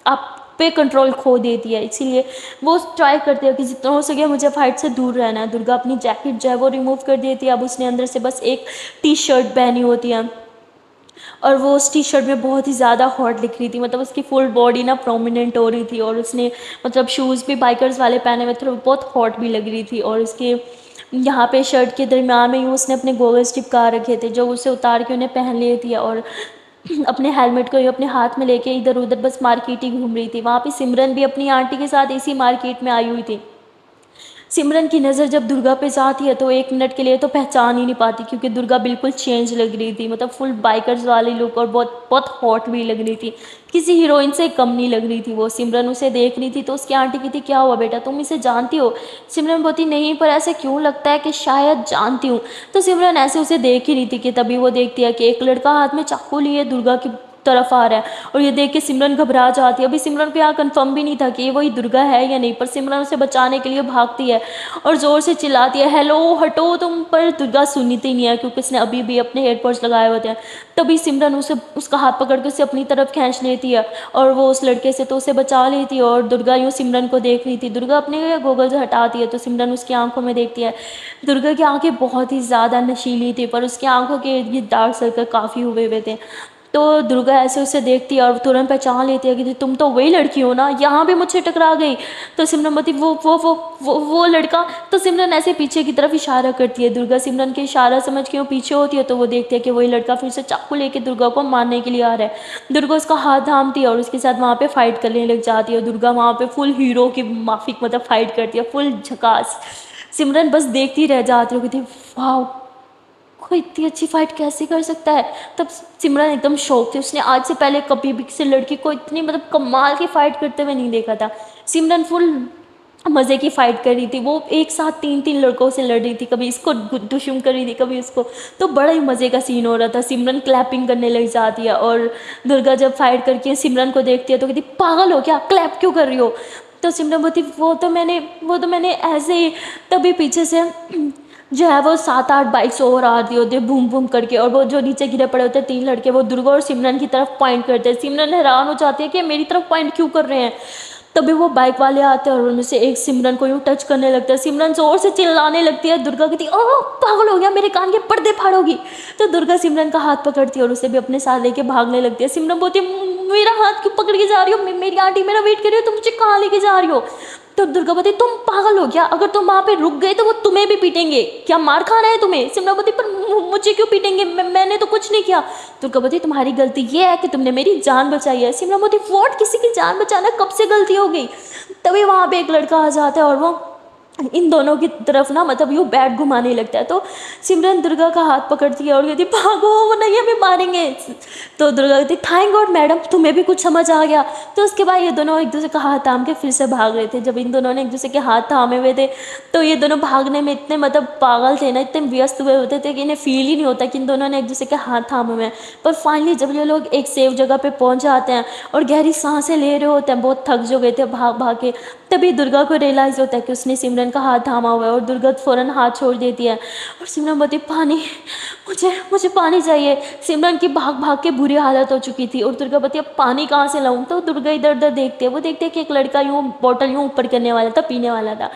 Speaker 1: आप पे कंट्रोल खो देती है, इसीलिए वो ट्राई करती है कि जितना हो सके मुझे फाइट से दूर रहना है। दुर्गा अपनी जैकेट जो है वो रिमूव कर देती है। अब उसने अंदर से बस एक टी शर्ट पहनी होती है, और वो उस टी शर्ट में बहुत ही ज़्यादा हॉट दिख रही थी, मतलब उसकी फुल बॉडी ना प्रोमिनेंट हो रही थी, और उसने मतलब शूज़ भी बाइकर्स वाले पहने हुए थे, वो बहुत हॉट भी लग रही थी। और उसके यहाँ पे शर्ट के दरमियान में ही उसने अपने गोगल्स चिपका रखे थे, जो उसे उतार के उन्हें पहन लिए थी, और अपने हेलमेट को ही अपने हाथ में लेके इधर उधर बस मार्केट ही घूम रही थी। वहाँ पे सिमरन भी अपनी आंटी के साथ इसी मार्केट में आई हुई थी। सिमरन की नज़र जब दुर्गा पे जाती है तो 1 मिनट के लिए तो पहचान ही नहीं पाती, क्योंकि दुर्गा बिल्कुल चेंज लग रही थी, मतलब फुल बाइकर्स वाली लुक, और बहुत बहुत हॉट भी लग रही थी। किसी हीरोइन से कम नहीं लग रही थी वो। सिमरन उसे देख रही थी तो उसकी आंटी की थी क्या हुआ बेटा, तुम इसे जानती हो। सिमरन बोलती नहीं, पर ऐसे क्यों लगता है कि शायद जानती हूँ। तो सिमरन ऐसे उसे देख ही रही थी कि तभी वो देखती है कि एक लड़का हाथ में चाकू लिए दुर्गा की तरफ आ रहा है, और ये देख के सिमरन घबरा जाती है। अभी सिमरन को यहाँ कंफर्म भी नहीं था कि ये वही दुर्गा है या नहीं, पर सिमरन उसे बचाने के लिए भागती है और ज़ोर से चिल्लाती है हेलो हटो तुम, पर दुर्गा सुनती नहीं है, क्योंकि उसने अभी भी अपने एयरपोर्ट्स लगाए होते हैं। तभी सिमरन उसे उसका हाथ पकड़ के उसे अपनी तरफ खींच लेती है, और वो उस लड़के से तो उसे बचा लेती है। और दुर्गा यूँ सिमरन को देख रही थी। दुर्गा अपने गोगल्स हटाती है तो सिमरन उसकी आंखों में देखती है। दुर्गा की आंखें बहुत ही ज़्यादा नशीली थी, पर उसकी आंखों के ये डार्क सर्कल काफ़ी हुए हुए थे। तो दुर्गा ऐसे उसे देखती है और तुरंत पहचान लेती है कि तुम तो वही लड़की हो ना, यहाँ भी मुझसे टकरा गई। तो सिमरन बोलती वो लड़का। तो सिमरन ऐसे पीछे की तरफ इशारा करती है। दुर्गा सिमरन के इशारा समझ के वो पीछे होती है, तो वो देखती है कि वही लड़का फिर से चाकू लेके दुर्गा को मारने के लिए आ रहा है। दुर्गा उसका हाथ थामती है और उसके साथ वहाँ पे फाइट करने लग जाती है। दुर्गा वहाँ पे फुल हीरो की माफिक मतलब फाइट करती है, फुल झकास। सिमरन बस देखती रह जाती है, कहती वाह कोई इतनी अच्छी फाइट कैसे कर सकता है। तब सिमरन एकदम शौक थी, उसने आज से पहले कभी भी किसी लड़की को इतनी मतलब कमाल की फाइट करते हुए नहीं देखा था। सिमरन फुल मज़े की फाइट कर रही थी, वो एक साथ तीन तीन लड़कों से लड़ रही थी, कभी इसको दुश्मन कर रही थी कभी उसको। तो बड़ा ही मज़े का सीन हो रहा था। सिमरन क्लैपिंग करने लग जाती है और दुर्गा जब फाइट करके सिमरन को देखती है तो कहती पागल हो क्या, क्लैप क्यों कर रही हो। तो सिमरन बोलती वो तो मैंने ऐसे ही। तभी पीछे से जो है वो 7-8 बाइक्स और आ रही होती है बूम बूम करके, और वो जो नीचे गिरे पड़े होते हैं 3 लड़के, वो दुर्गा और सिमरन की तरफ पॉइंट करते हैं। सिमरन हैरान हो जाती है कि मेरी तरफ पॉइंट क्यों कर रहे हैं। तभी वो बाइक वाले आते हैं और उनमें से एक सिमरन को यूँ टच करने लगता है। सिमरन जोर से चिल्लाने लगती है। दुर्गा कहती है ओह पागल हो गया, मेरे कान के पर्दे फाड़ोगी। तो दुर्गा सिमरन का हाथ पकड़ती है और उसे भी अपने साथ लेके भागने लगती है। सिमरन बोलती है मेरा हाथ क्यों पकड़ के जा रही हो, मेरी आंटी मेरा वेट कर रही हो, तुम मुझे कहाँ लेके जा रही हो। तो दुर्गा बोलती तुम पागल हो क्या, अगर तुम वहाँ पे रुक गए तो वो तुम्हें भी पीटेंगे, क्या मार खाना है तुम्हें। सिमरन बोलती पर मुझे क्यों पीटेंगे, मैंने तो कुछ नहीं किया। दुर्गा बोलती तुम्हारी गलती ये है कि तुमने मेरी जान बचाई है। सिमरन बोलती व्हाट, किसी की जान बचाना कब से गलती हो गई। तभी वहाँ पे एक लड़का आ जाता है और वो इन दोनों की तरफ ना मतलब यूँ बैट घुमाने लगता है। तो सिमरन दुर्गा का हाथ पकड़ती है और कहती भागो वो नहीं हमें मारेंगे। तो दुर्गा कहती थैंक गॉड मैडम तुम्हें भी कुछ समझ आ गया। तो उसके बाद ये दोनों एक दूसरे का हाथ थाम के फिर से भाग रहे थे। जब इन दोनों ने एक दूसरे के हाथ थामे हुए थे तो ये दोनों भागने में इतने मतलब पागल थे ना, इतने व्यस्त हुए होते थे कि इन्हें फील ही नहीं होता कि इन दोनों ने एक दूसरे के हाथ थामे हुए हैं। पर फाइनली जब ये लोग एक सेफ जगह पे पहुंच जाते हैं और गहरी सांसें ले रहे होते हैं, बहुत थक जो गए थे भाग भाग के, तभी दुर्गा को रियलाइज़ होता है कि उसने सिमरन का हाथ थामा हुआ है और दुर्गा फ़ौरन हाथ छोड़ देती है। और सिमरन बोलती पानी, मुझे मुझे पानी चाहिए। सिमरन की भाग भाग के बुरी हालत हो चुकी थी और दुर्गा बोलती अब पानी कहाँ से लाऊं। तो दुर्गा इधर उधर देखती है, वो देखती है कि एक लड़का यूँ बॉटल यूँ ऊपर करने वाला था, पीने वाला था।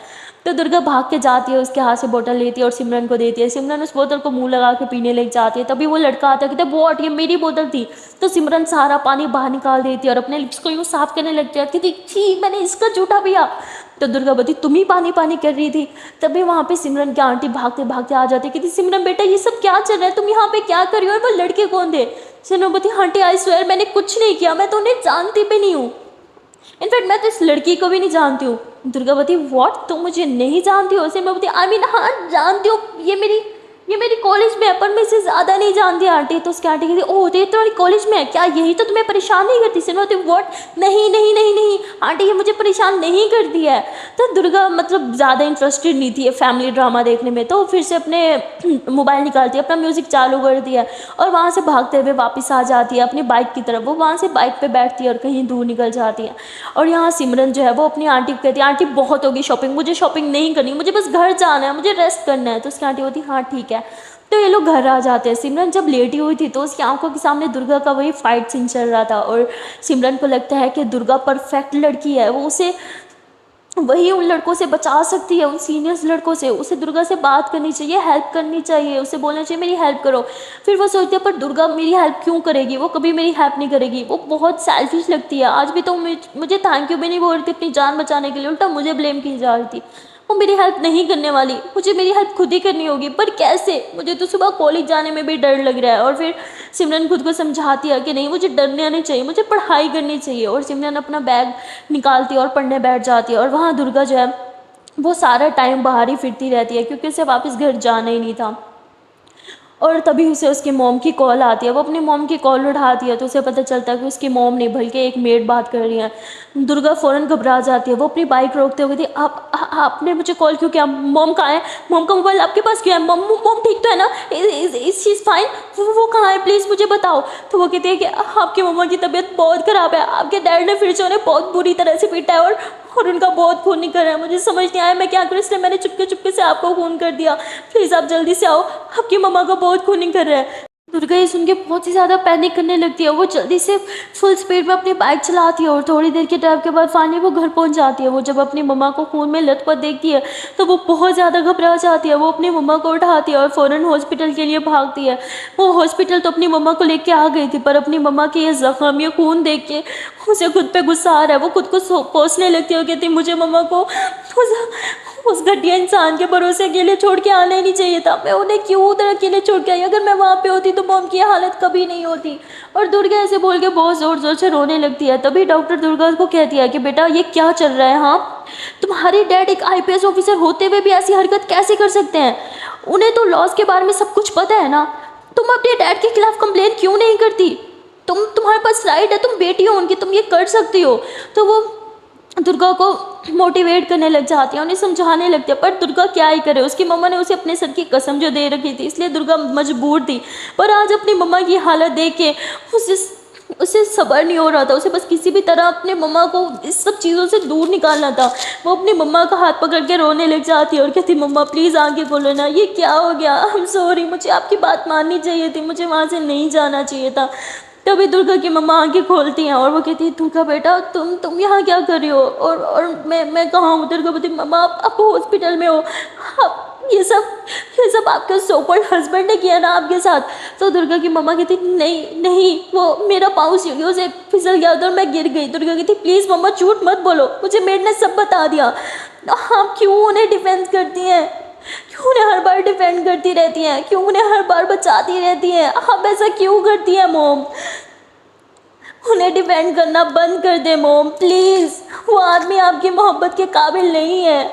Speaker 1: तो दुर्गा भाग के जाती है, उसके हाथ से बोतल लेती है और सिमरन को देती है। सिमरन उस बोतल को मुंह लगा के पीने लग जाती है। तभी वो लड़का आता है, कहता है वॉट, ये मेरी बोतल थी। तो सिमरन सारा पानी बाहर निकाल देती है और अपने लिप्स को यूँ साफ करने लगती है, कहती छी मैंने इसका झूठा पिया। तो दुर्गा बोलती तुम ही पानी पानी कर रही थी। तभी वहाँ पे सिमरन की आंटी भागते भागते आ जाती है, कहती सिमरन बेटा ये सब क्या चल रहा है, तुम यहाँ पे क्या कर रही हो, और वो लड़के कौन थे। सिमरन बोलती आंटी आई स्वेयर मैंने कुछ नहीं किया, मैं तो उन्हें जानती भी नहीं हूँ, इनफैक्ट मैं तो इस लड़की को भी नहीं जानती हूँ। दुर्गावती व्हाट, तुम मुझे नहीं जानती हो। सिमरन आई मीन हाँ जानती हूँ, ये मेरी कॉलेज में है पर मैं इसे ज़्यादा नहीं जानती आंटी। तो उसकी आंटी कहती ओह तो ये तुम्हारी कॉलेज में है क्या, यही तो तुम्हें परेशान नहीं करती। सिमरन व्हाट, नहीं नहीं नहीं नहीं आंटी ये मुझे परेशान नहीं करती है। तो दुर्गा मतलब ज़्यादा इंटरेस्टेड नहीं थी ये फैमिली ड्रामा देखने में, तो फिर से अपने मोबाइल निकालती है, अपना म्यूज़िक चालू कर दिया और वहाँ से भागते हुए वापस आ जाती है अपनी बाइक की तरफ। वो वहाँ से बाइक पे बैठती है और कहीं दूर निकल जाती है। और यहाँ सिमरन जो है वो अपनी आंटी को कहती है आंटी बहुत होगी शॉपिंग, मुझे शॉपिंग नहीं करनी, मुझे बस घर जाना है, मुझे रेस्ट करना है। तो उसकी आंटी होती हाँ ठीक है। तो ये लोग घर आ जाते हैं। सिमरन जब लेटी हुई थी तो उसकी आंखों के सामने दुर्गा का वही फाइट सीन चल रहा था और सिमरन को लगता है कि दुर्गा परफेक्ट लड़की है, वो उसे वही उन लड़कों से बचा सकती है, उन सीनियर्स लड़कों से। उसे दुर्गा से बात करनी चाहिए, हेल्प करनी चाहिए, उसे बोलना चाहिए मेरी हेल्प करो। फिर वो सोचती है पर दुर्गा मेरी हेल्प क्यों करेगी, वो कभी मेरी हेल्प नहीं करेगी, वो बहुत सेल्फिश लगती है। आज भी तो मुझे थैंक यू भी नहीं बोल रही थी अपनी जान बचाने के लिए, उल्टा मुझे ब्लेम की जा रही थी। वो मेरी हेल्प नहीं करने वाली, मुझे मेरी हेल्प खुद ही करनी होगी, पर कैसे, मुझे तो सुबह कॉलेज जाने में भी डर लग रहा है। और फिर सिमरन खुद को समझाती है कि नहीं मुझे डरना नहीं चाहिए, मुझे पढ़ाई करनी चाहिए। और सिमरन अपना बैग निकालती है और पढ़ने बैठ जाती है। और वहाँ दुर्गा जो है वो सारा टाइम बाहर ही फिरती रहती है क्योंकि उसे वापस घर जाना ही नहीं था। और तभी उसे उसकी मॉम की कॉल आती है, वो अपनी मॉम की कॉल उठाती है तो उसे पता चलता है कि उसकी मॉम नहीं बल्कि एक मेड बात कर रही है। दुर्गा फ़ौरन घबरा जाती है, वो अपनी बाइक रोकते हुए कहती आपने मुझे कॉल क्यों किया, मॉम कहाँ है, मॉम का मोबाइल आपके पास क्यों है, मॉम मॉम ठीक तो है ना, इज शी फाइन, वो कहाँ है प्लीज़ मुझे बताओ। तो वो कहती है कि आपकी मम्मा की तबीयत बहुत ख़राब है, आपके डैड ने फिर से उन्हें बहुत बुरी तरह से पीटा है और उनका बहुत खून निकल रहा है, मुझे समझ नहीं आया मैं क्या करूँ, इसलिए मैंने चुपके चुपके से आपको फ़ोन कर दिया, प्लीज़ आप जल्दी से आओ, आपकी मम्मा का बहुत खून निकल रहा है। दुर्गा ये सुन के बहुत ही ज़्यादा पैनिक करने लगती है, वो जल्दी से फुल स्पीड में अपनी बाइक चलाती है और थोड़ी देर के ड्राइव के बाद फाइनली वो घर पहुंच जाती है। वो जब अपनी मम्मा को खून में लथपथ देखती है तो वो बहुत ज़्यादा घबरा जाती है, वो अपनी मम्मा को उठाती है और फ़ौरन हॉस्पिटल के लिए भागती है। वो हॉस्पिटल तो अपनी मम्मा को लेके आ गई थी पर अपनी मम्मा के ये ज़ख्म, ये खून देख के उसे खुद पे गुस्सा आ रहा है, वो खुद को कोसने लगती है और कहती मुझे मम्मा को उस घटिया इंसान के भरोसे अकेले छोड़ के आना ही नहीं चाहिए था। मैं उन्हें क्यों उधर अकेले छोड़ के आई? अगर मैं वहाँ पे होती तो मॉम की हालत कभी नहीं होती। और दुर्गा ऐसे बोल के बहुत ज़ोर ज़ोर से रोने लगती है। तभी डॉक्टर दुर्गा को कहती है कि बेटा ये क्या चल रहा है? हाँ, तुम्हारे डैड एक IPS ऑफिसर होते हुए भी ऐसी हरकत कैसे कर सकते हैं? उन्हें तो लॉस के बारे में सब कुछ पता है ना। तुम अपने डैड के खिलाफ कंप्लेन क्यों नहीं करती? तुम्हारे पास राइट है, तुम बेटी हो उनकी, तुम ये कर सकती हो। तो वो दुर्गा को मोटिवेट करने लग जाती है, उन्हें समझाने लगती है। पर दुर्गा क्या ही करे, उसकी मम्मा ने उसे अपने सर की कसम जो दे रखी थी, इसलिए दुर्गा मजबूर थी। पर आज अपनी मम्मा की हालत देख के उसे उसे सब्र नहीं हो रहा था। उसे बस किसी भी तरह अपने मम्मा को इस सब चीज़ों से दूर निकालना था। वो अपनी मम्मा का हाथ पकड़ के रोने लग जाती है और कहती, मम्मा प्लीज़ आगे खोलो ना, ये क्या हो गया? आई एम सॉरी, मुझे आपकी बात माननी चाहिए थी, मुझे वहाँ से नहीं जाना चाहिए था। तभी दुर्गा की मम्मा आंखें खोलती हैं और वो कहती है, दुर्गा बेटा तुम यहाँ क्या कर रही हो? और मैं कहाँ हूँ? दुर्गा बोलती, मम्मा आप हॉस्पिटल में हो। आप ये सब आपके सो कॉल्ड हस्बैंड ने किया ना आपके साथ। तो दुर्गा की मम्मा कहती, नहीं नहीं, वो मेरा पाँव सीढ़ियों से फिसल गया था और मैं गिर गई। दुर्गा कहती, प्लीज़ मम्मा झूठ मत बोलो, मुझे मेड ने सब बता दिया। आप क्यों उन्हें डिफेंस करती हैं? क्यों उन्हें हर बार डिफेंड करती रहती हैं? क्यों उन्हें हर बार बचाती रहती हैं? आप ऐसा क्यों करती हैं मोम? उन्हें डिफेंड करना बंद कर दे मोम, प्लीज़। वो आदमी आपकी मोहब्बत के काबिल नहीं है।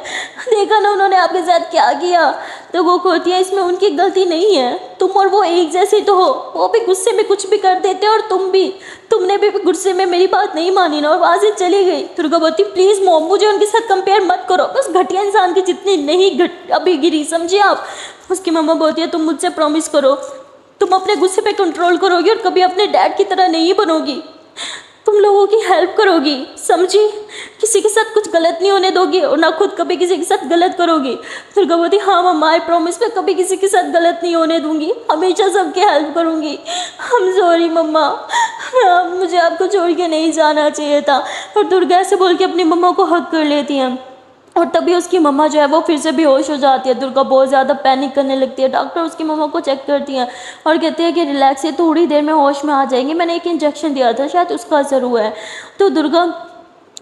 Speaker 1: देखा ना उन्होंने आपके साथ क्या किया। तो वो कहती है, इसमें उनकी गलती नहीं है, तुम और वो एक जैसे तो हो। वो भी गुस्से में कुछ भी कर देते और तुमने भी गुस्से में मेरी बात नहीं मानी ना और वहाँ से चली गई। दुर्गा बोलती, प्लीज़ मोम मुझे उनके साथ कंपेयर मत करो, बस घटिया इंसान की जितनी नहीं अभी गिरी, समझिए आप। उसकी मम्मा बोलती है, तुम मुझसे प्रॉमिस करो, तुम अपने गुस्से पे कंट्रोल करोगी और कभी अपने डैड की तरह नहीं बनोगी। तुम लोगों की हेल्प करोगी, समझी? किसी के साथ कुछ गलत नहीं होने दोगी और ना खुद कभी किसी के साथ गलत करोगी। दुर्गा बोलती, हाँ मम्मा आई प्रॉमिस, मैं कभी किसी के साथ गलत नहीं होने दूंगी, हमेशा सबकी हेल्प करूंगी। आई एम सॉरी मम्मा, मुझे आपको छोड़ के नहीं जाना चाहिए था। और दुर्गा ऐसे बोल के अपनी मम्मा को हक कर लेती हैं। और तभी उसकी मम्मा जो है वो फिर से बेहोश हो जाती है। दुर्गा बहुत ज़्यादा पैनिक करने लगती है। डॉक्टर उसकी मम्मा को चेक करती हैं और कहते हैं कि रिलैक्स है, थोड़ी देर में होश में आ जाएंगी, मैंने एक इंजेक्शन दिया था, शायद उसका असर हुआ है। तो दुर्गा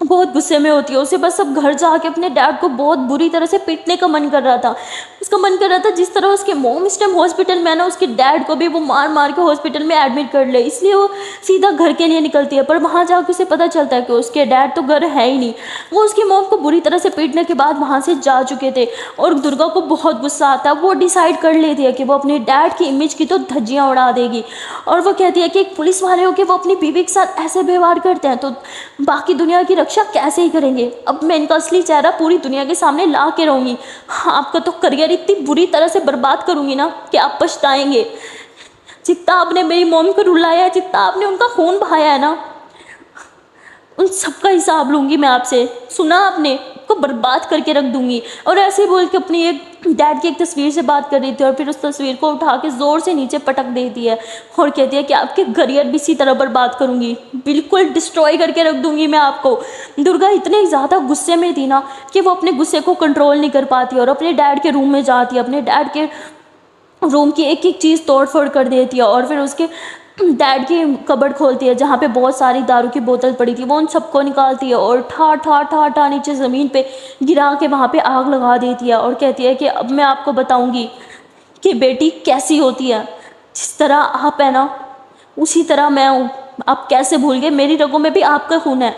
Speaker 1: बहुत गुस्से में होती है। उसे बस अब घर जाके अपने डैड को बहुत बुरी तरह से पीटने का मन कर रहा था। उसका मन कर रहा था जिस तरह उसके मॉम इस टाइम हॉस्पिटल में है ना, उसके डैड को भी वो मार मार के हॉस्पिटल में एडमिट कर ले। इसलिए वो सीधा घर के लिए निकलती है। पर वहाँ जाकर उसे पता चलता है कि उसके डैड तो घर है ही नहीं। वो उसकी मॉम को बुरी तरह से पीटने के बाद वहाँ से जा चुके थे। और दुर्गा को बहुत गुस्सा आता है। वो डिसाइड कर लेती है कि वो अपने डैड की इमेज की तो धज्जियाँ उड़ा देगी। और वो कहती है कि एक पुलिस वाले होकर वो अपनी बीवी के साथ ऐसे व्यवहार करते हैं तो बाकी दुनिया की रक्षा कैसे ही करेंगे। अब मैं इनका असली चेहरा पूरी दुनिया के सामने ला के रहूँगी। हाँ, आपका तो करियर इतनी बुरी तरह से बर्बाद करूँगी ना कि आप पछताएंगे। जितना आपने मेरी मॉम को रुलाया है, जितना आपने उनका खून बहाया है ना, उन सबका हिसाब लूँगी मैं आपसे। सुना आपने? को बर्बाद करके रख दूँगी। और ऐसे ही बोल के अपनी एक डैड की एक तस्वीर से बात कर रही थी और फिर उस तस्वीर को उठा के ज़ोर से नीचे पटक देती है और कहती है कि आपके करियर भी इसी तरह बर्बाद करूँगी, बिल्कुल डिस्ट्रॉय करके रख दूँगी मैं आपको। दुर्गा इतने ज़्यादा गुस्से में थी ना कि वो अपने गुस्से को कंट्रोल नहीं कर पाती और अपने डैड के रूम में जाती है। अपने डैड के रूम की एक एक चीज़ तोड़ फोड़ कर देती है और फिर उसके डैड की कबर्ड खोलती है जहाँ पे बहुत सारी दारू की बोतल पड़ी थी। वो उन सबको निकालती है और ठा ठा ठा ठा नीचे ज़मीन पे गिरा के वहाँ पे आग लगा देती है और कहती है कि अब मैं आपको बताऊँगी कि बेटी कैसी होती है। जिस तरह आप है ना, उसी तरह मैं हूँ। आप कैसे भूल गए? मेरी रगों में भी आपका खून है।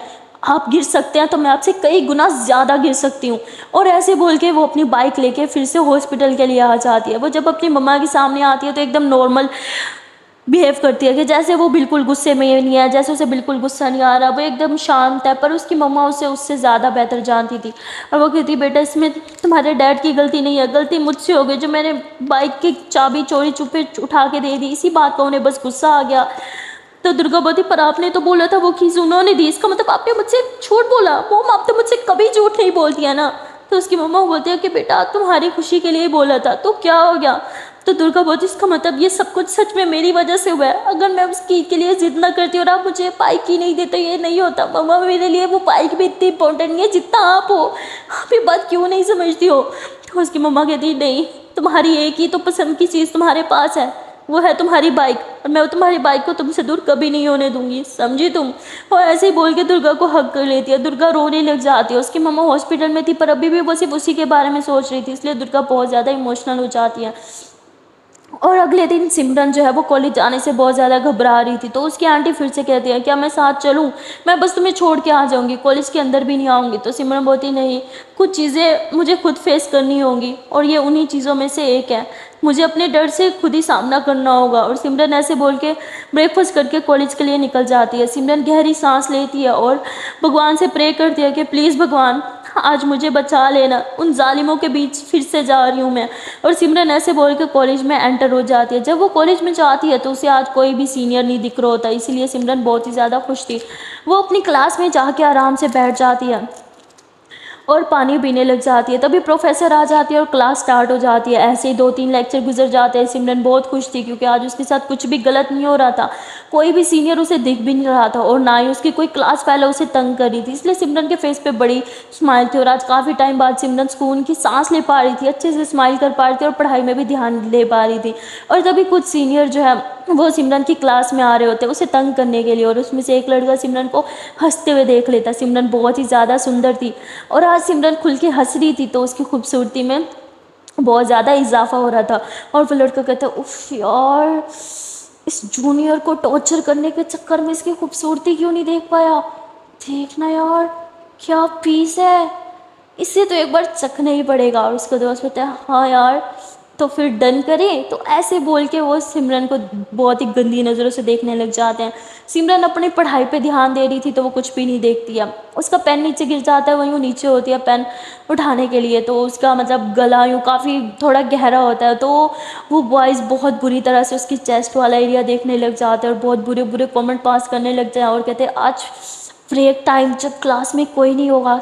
Speaker 1: आप गिर सकते हैं तो मैं आपसे कई गुना ज़्यादा गिर सकती हूँ। और ऐसे बोल के वो अपनी बाइक लेके फिर से हॉस्पिटल के लिए आ जाती है। वो जब अपनी मम्मा के सामने आती है तो एकदम नॉर्मल बिहेव करती है कि जैसे वो बिल्कुल गुस्से में नहीं है, जैसे उसे बिल्कुल गुस्सा नहीं आ रहा, वो एकदम शांत है। पर उसकी मम्मा उसे उससे ज़्यादा बेहतर जानती थी और वो कहती, बेटा इसमें तुम्हारे डैड की गलती नहीं है, गलती मुझसे हो गई जो मैंने बाइक की चाबी चोरी छुपे उठा के दे दी। इसी बात का उन्हें बस गुस्सा आ गया। तो दुर्गा बोलती, पर आपने तो बोला था वो कीज़ उन्होंने दी, इसका मतलब आपने मुझसे झूठ बोला। मोम आप तो मुझसे कभी झूठ नहीं बोलती है ना। तो उसकी मम्मा बोलती है कि बेटा तुम्हारी खुशी के लिए बोला था तो क्या हो गया। तो दुर्गा बोलती, इसका मतलब ये सब कुछ सच में मेरी वजह से हुआ है। अगर मैं उसकी के लिए जिद ना करती और आप मुझे बाइक ही नहीं देते ये नहीं होता। मम्मा मेरे लिए वो बाइक भी इतनी इंपॉर्टेंट नहीं है जितना आप हो। आप ये बात क्यों नहीं समझती हो? तो उसकी मम्मा कहती, नहीं, तुम्हारी एक ही तो पसंद की चीज़ तुम्हारे पास है, वो है तुम्हारी बाइक, और मैं तुम्हारी बाइक को तुमसे दूर कभी नहीं होने दूंगी, समझी तुम। और ऐसे ही बोल के दुर्गा को हक कर लेती है। दुर्गा रोने लग जाती है। उसकी मम्मा हॉस्पिटल में थी पर अभी भी वो सिर्फ उसी के बारे में सोच रही थी, इसलिए दुर्गा बहुत ज़्यादा इमोशनल हो जाती है। और अगले दिन सिमरन जो है वो कॉलेज जाने से बहुत ज़्यादा घबरा रही थी, तो उसकी आंटी फिर से कहती है क्या मैं साथ चलूँ, मैं बस तुम्हें छोड़ के आ जाऊँगी, कॉलेज के अंदर भी नहीं आऊँगी। तो सिमरन बोलती नहीं, कुछ चीज़ें मुझे खुद फेस करनी होंगी और ये उन्हीं चीज़ों में से एक है, मुझे अपने डर से खुद ही सामना करना होगा। और सिमरन ऐसे बोल के ब्रेकफास्ट करके कॉलेज के लिए निकल जाती है। सिमरन गहरी सांस लेती है और भगवान से प्रे करती है कि प्लीज़ भगवान आज मुझे बचा लेना, उन जालिमों के बीच फिर से जा रही हूँ मैं। और सिमरन ऐसे बोल के कॉलेज में एंटर हो जाती है। जब वो कॉलेज में जाती है तो उसे आज कोई भी सीनियर नहीं दिख रहा होता, इसीलिए सिमरन बहुत ही ज़्यादा खुश थी। वो अपनी क्लास में जाके आराम से बैठ जाती है और पानी पीने लग जाती है। तभी प्रोफेसर आ जाती है और क्लास स्टार्ट हो जाती है। ऐसे ही 2-3 लेक्चर गुजर जाते हैं। सिमरन बहुत खुश थी क्योंकि आज उसके साथ कुछ भी गलत नहीं हो रहा था, कोई भी सीनियर उसे दिख भी नहीं रहा था और ना ही उसकी कोई क्लास फेलो उसे तंग कर रही थी, इसलिए सिमरन के फेस पे बड़ी स्माइल थी। और आज काफ़ी टाइम बाद सिमरन सुकून की सांस ले पा रही थी, अच्छे से स्माइल कर पा रही थी और पढ़ाई में भी ध्यान दे पा रही थी। और तभी कुछ सीनियर जो है वो सिमरन की क्लास में आ रहे होते हैं उसे तंग करने के लिए, और उसमें से एक लड़का सिमरन को हंसते हुए देख लेता। सिमरन बहुत ही ज़्यादा सुंदर थी और आज सिमरन खुल के हंस रही थी, तो उसकी खूबसूरती में बहुत ज़्यादा इजाफा हो रहा था। और वो लड़का कहता उफ यार, इस जूनियर को टॉर्चर करने के चक्कर में इसकी खूबसूरती क्यों नहीं देख पाया, देखना यार क्या पीस है, इससे तो एक बार चखना ही पड़ेगा। और उसका दोस्त कहता है हाँ यार, तो फिर डन करें। तो ऐसे बोल के वो सिमरन को बहुत ही गंदी नज़रों से देखने लग जाते हैं। सिमरन अपनी पढ़ाई पे ध्यान दे रही थी तो वो कुछ भी नहीं देखती है। उसका पेन नीचे गिर जाता है, वो यूँ नीचे होती है पेन उठाने के लिए, तो उसका मतलब गला यूँ काफ़ी थोड़ा गहरा होता है, तो वो बॉयज़ बहुत बुरी तरह से उसकी चेस्ट वाला एरिया देखने लग जाते हैं और बहुत बुरे बुरे कमेंट पास करने लग जाए और कहते हैं आज ब्रेक टाइम जब क्लास में कोई नहीं होगा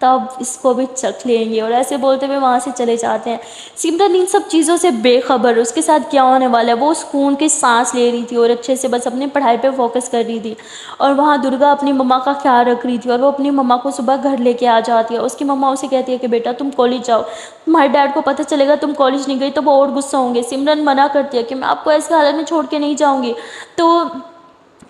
Speaker 1: तब इसको भी चख लेंगे। और ऐसे बोलते हुए वहाँ से चले जाते हैं। सिमरन इन सब चीज़ों से बेखबर, उसके साथ क्या होने वाला है वो सुकून की सांस ले रही थी और अच्छे से बस अपनी पढ़ाई पे फोकस कर रही थी। और वहाँ दुर्गा अपनी मम्मा का ख्याल रख रही थी और वो अपनी मम्मा को सुबह घर लेके आ जाती है। उसकी मम्मा उसे कहती है कि बेटा तुम कॉलेज जाओ, तुम्हारे डैड को पता चलेगा तुम कॉलेज नहीं गई तो वो और गुस्सा होंगे। सिमरन मना करती है कि मैं आपको ऐसे हालत में छोड़ के नहीं जाऊँगी। तो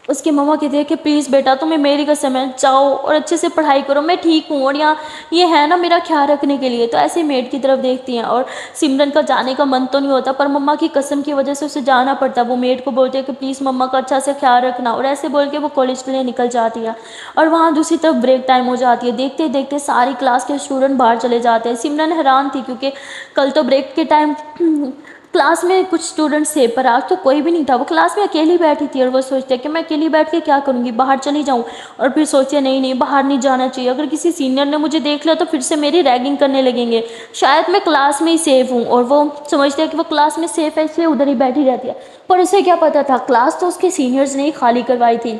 Speaker 1: उसकी मम्मा कहती है कि प्लीज़ बेटा तुम्हें मेरी कसम है, जाओ और अच्छे से पढ़ाई करो, मैं ठीक हूँ और यहाँ ये है ना मेरा ख्याल रखने के लिए। तो ऐसे मेड की तरफ देखती हैं और सिमरन का जाने का मन तो नहीं होता पर मम्मा की कसम की वजह से उसे जाना पड़ता। वो मेड को बोलती है कि प्लीज़ मम्मा का अच्छा से ख्याल रखना, और ऐसे बोल के वो कॉलेज के लिए निकल जाती है। और वहाँ दूसरी तरफ ब्रेक टाइम हो जाती है। देखते देखते सारी क्लास के स्टूडेंट बाहर चले जाते हैं। सिमरन हैरान थी क्योंकि कल तो ब्रेक के टाइम क्लास में कुछ स्टूडेंट्स थे पर आज तो कोई भी नहीं था। वो क्लास में अकेली बैठी थी और वो सोचती है कि मैं अकेली बैठ के क्या करूँगी, बाहर चली जाऊँ। और फिर सोचती है नहीं नहीं बाहर नहीं जाना चाहिए, अगर किसी सीनियर ने मुझे देख लिया तो फिर से मेरी रैगिंग करने लगेंगे, शायद मैं क्लास में ही सेफ हूँ। और वो समझती है कि वो क्लास में सेफ है इसलिए उधर ही बैठी रहती है। पर उसे क्या पता था क्लास तो उसके सीनियर्स ने ही खाली करवाई थी।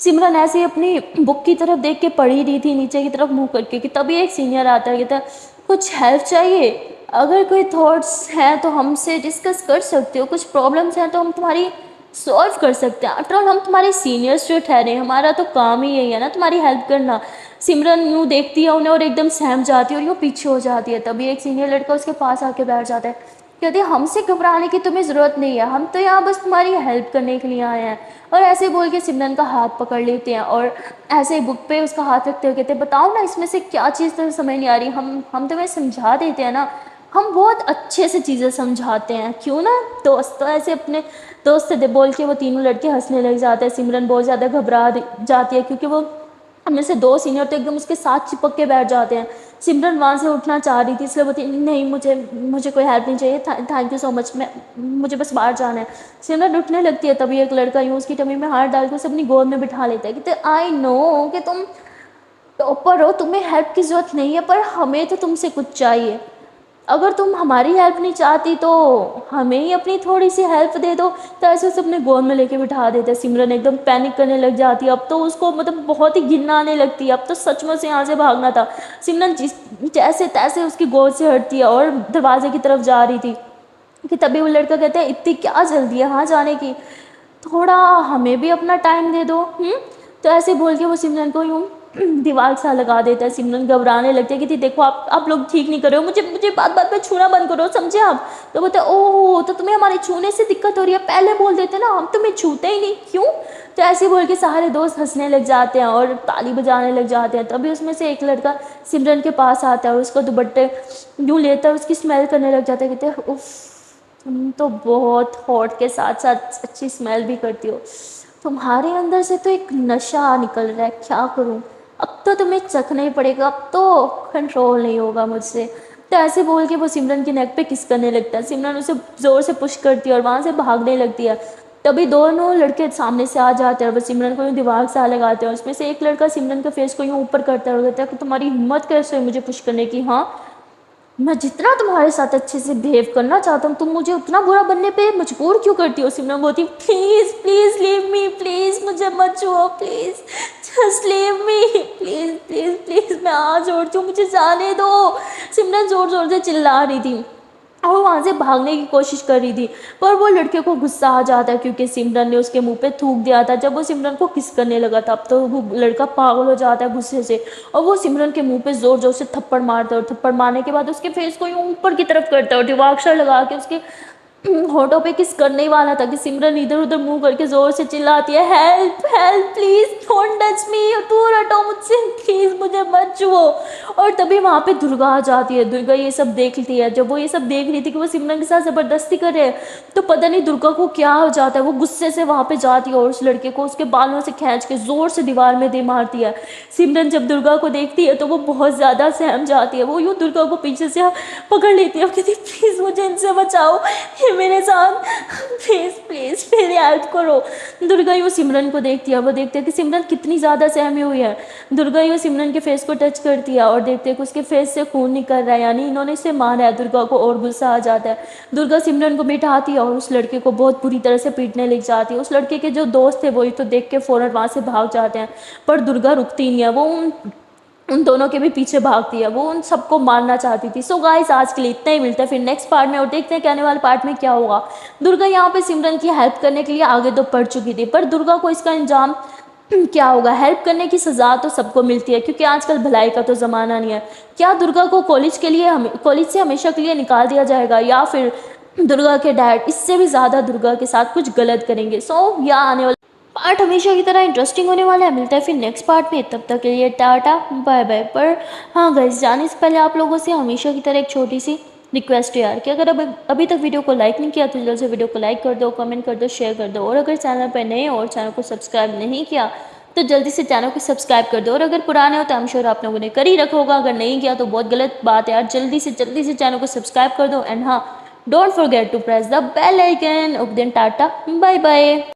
Speaker 1: सिमरन ऐसे ही अपनी बुक की तरफ देख के पढ़ ही रही थी नीचे की तरफ मुंह करके कि तभी एक सीनियर आता है, कहता है कुछ हेल्प चाहिए, अगर कोई थॉट्स हैं तो हमसे डिस्कस कर सकते हो, कुछ प्रॉब्लम्स हैं तो हम तुम्हारी सॉल्व कर सकते हैं, आफ्टर ऑल हम तुम्हारे सीनियर्स जो ठहरे, हमारा तो काम ही यही है ना तुम्हारी हेल्प करना। सिमरन यूँ देखती है उन्हें और एकदम सहम जाती है और यूँ पीछे हो जाती है। तभी एक सीनियर लड़का उसके पास आके बैठ जाता है, कहते हैं हमसे घबराने की तुम्हें ज़रूरत नहीं है, हम तो यहाँ बस तुम्हारी हेल्प करने के लिए आए हैं। और ऐसे बोल के सिमरन का हाथ पकड़ लेते हैं और ऐसे बुक पे उसका हाथ रखते हुए कहते हैं बताओ ना इसमें से क्या चीज़ तुम्हें समझ नहीं आ रही, हम तुम्हें समझा देते हैं ना, हम बहुत अच्छे से चीज़ें समझाते हैं, क्यों ना दोस्त। तो ऐसे अपने दोस्त से बोल के वो तीनों लड़के हंसने लग जाते हैं। सिमरन बहुत ज़्यादा घबरा जाती है क्योंकि वो हमें से दो सीनियर तो एकदम उसके साथ चिपक के बैठ जाते हैं। सिमरन वहाँ से उठना चाह रही थी इसलिए बोलती नहीं मुझे मुझे कोई हेल्प नहीं चाहिए, थैंक यू सो मच, मैं मुझे बस बाहर जाना है। सिमरन उठने लगती है तभी एक लड़का यूँ उसकी टमी में हाथ डाल के उसे अपनी गोद में बिठा लेता है, कहते आई नो कि तुम टॉपर हो, तुम्हें हेल्प की ज़रूरत नहीं है पर हमें तो तुमसे कुछ चाहिए, अगर तुम हमारी हेल्प नहीं चाहती तो हमें ही अपनी थोड़ी सी हेल्प दे दो। तो ऐसे उसे अपने गोद में लेके बिठा देते। सिमरन एकदम पैनिक करने लग जाती है, अब तो उसको मतलब बहुत ही घिन आने लगती है, अब तो सचमुच से यहाँ से भागना था। सिमरन जैसे तैसे उसकी गोद से हटती है और दरवाजे की तरफ जा रही थी कि तभी वो लड़का कहता है इतनी क्या जल्दी है वहाँ जाने की, थोड़ा हमें भी अपना टाइम दे दो। तो ऐसे बोल के वो सिमरन को यूँ दीवार सा लगा देता है। सिमरन घबराने लगती है कि देखो आप लोग ठीक नहीं कर रहे हो, मुझे मुझे बात बात पे छूना बंद करो, समझे आप। तो बोलते हैं ओह तो तुम्हें हमारे छूने से दिक्कत हो रही है, पहले बोल देते ना, हम तुम्हें छूते ही नहीं, क्यों। तो ऐसे बोल के सारे दोस्त हंसने लग जाते हैं और ताली बजाने लग जाते हैं। तभी उसमें से एक लड़का सिमरन के पास आता है और उसको दुपट्टे यूँ लेता है, उसकी स्मेल करने लग जाता है। कहते हैं उफ तुम तो बहुत हॉट के साथ साथ अच्छी स्मेल भी करती हो, तुम्हारे अंदर से तो एक नशा निकल रहा है, क्या करूं, अब तो तुम्हें चखना ही पड़ेगा, अब तो कंट्रोल नहीं होगा मुझसे। तो ऐसे बोल के वो सिमरन की नेक पे किस करने लगता है। सिमरन उसे ज़ोर से पुश करती है और वहाँ से भागने लगती है। तभी दोनों लड़के सामने से आ जाते हैं और वो सिमरन को यूँ दिमाग से लगाते हैं। उसमें से एक लड़का सिमरन के फेस को यूँ ऊपर करता है और कहता है कि तुम्हारी हिम्मत कैसे है मुझे पुश करने की, हाँ मैं जितना तुम्हारे साथ अच्छे से बिहेव करना चाहता हूँ तुम मुझे उतना बुरा बनने पे मजबूर क्यों करती हो। सिमरन बोलती please please leave me, please मुझे मत छुओ, please just leave me, please please please मैं हाथ जोड़ती हूँ, मुझे जाने दो। सिमरन ज़ोर ज़ोर से चिल्ला रही थी और वो वहाँ से भागने की कोशिश कर रही थी, पर वो लड़के को गुस्सा आ जाता है क्योंकि सिमरन ने उसके मुंह पे थूक दिया था। जब वो सिमरन को किस करने लगा था, अब तो वो लड़का पागल हो जाता है गुस्से से और वो सिमरन के मुंह पे ज़ोर ज़ोर से थप्पड़ मारता है और थप्पड़ मारने के बाद उसके फेस को यूँ ऊपर की तरफ करता है और दिमाग लगा के उसके होठों पे किस करने ही वाला था कि सिमरन इधर उधर मुंह करके जोर से चिल्लाती है help help please don't touch me, दूर हटो मुझसे, प्लीज मुझे मत छुओ। और तभी वहाँ पे दुर्गा आ जाती है। दुर्गा ये सब देख लेती है। जब वो ये सब देख रही थी कि वो सिमरन के साथ ज़बरदस्ती कर रहे हैं तो पता नहीं दुर्गा को क्या हो जाता है, वो गुस्से से वहाँ पे जाती है और उस लड़के को उसके बालों से खींच के ज़ोर से दीवार में दे मारती है। सिमरन जब दुर्गा को देखती है तो वो बहुत ज़्यादा सहम जाती है। वो यूँ दुर्गा को पीछे से पकड़ लेती है और कहती प्लीज़ मुझे इनसे बचाओ, ये मेरे साथ, प्लीज़ प्लीज़ मेरी हेल्प करो। दुर्गा यूँ सिमरन को देखती है, वो देखते हैं कि सिमरन कितनी ज़्यादा सहमी हुई है। दुर्गा यूँ सिमरन के फेस को टच करती है और देखते हैं कि उसके फेस से खून निकल रहा है, यानी इन्होंने इसे मारा है। दुर्गा को और गुस्सा आ जाता है। दुर्गा सिमरन को बिठाती है और उस लड़के को बहुत बुरी तरह से पीटने लग जाती है। उस लड़के के जो दोस्त थे वही तो देख के फ़ौरन वहाँ से भाग जाते हैं, पर दुर्गा रुकती नहीं है। वो उन दोनों के भी पीछे भागती है, वो उन सबको मारना चाहती थी। सो गाइस आज के लिए इतना ही, मिलता है फिर नेक्स्ट पार्ट में और देखते हैं कि आने वाले पार्ट में क्या होगा। दुर्गा यहाँ पे सिमरन की हेल्प करने के लिए आगे तो बढ़ चुकी थी, पर दुर्गा को इसका अंजाम क्या होगा। हेल्प करने की सज़ा तो सबको मिलती है क्योंकि आजकल भलाई का तो ज़माना नहीं है। क्या दुर्गा को कॉलेज से हमेशा के लिए निकाल दिया जाएगा या फिर दुर्गा के डैड इससे भी ज़्यादा दुर्गा के साथ कुछ गलत करेंगे। सो या आने वाला पार्ट हमेशा की तरह इंटरेस्टिंग होने वाला है। मिलता है फिर नेक्स्ट पार्ट में, तब तक के लिए टाटा बाय बाय। पर हाँ गाइस जाने से पहले आप लोगों से हमेशा की तरह एक छोटी सी रिक्वेस्ट है यार कि अगर अभी तक वीडियो को लाइक नहीं किया तो जल्द से वीडियो को लाइक कर दो, कमेंट कर दो, शेयर कर दो। और अगर चैनल पर नए हो और चैनल को सब्सक्राइब नहीं किया तो जल्दी से चैनल को सब्सक्राइब कर दो। और अगर पुराने हो तो आई एम श्योर आप लोगों ने कर ही रखा होगा, अगर नहीं किया तो बहुत गलत बात है यार। जल्दी से चैनल को सब्सक्राइब कर दो एंड हाँ don't forget to press the bell icon. Okay then tata bye bye.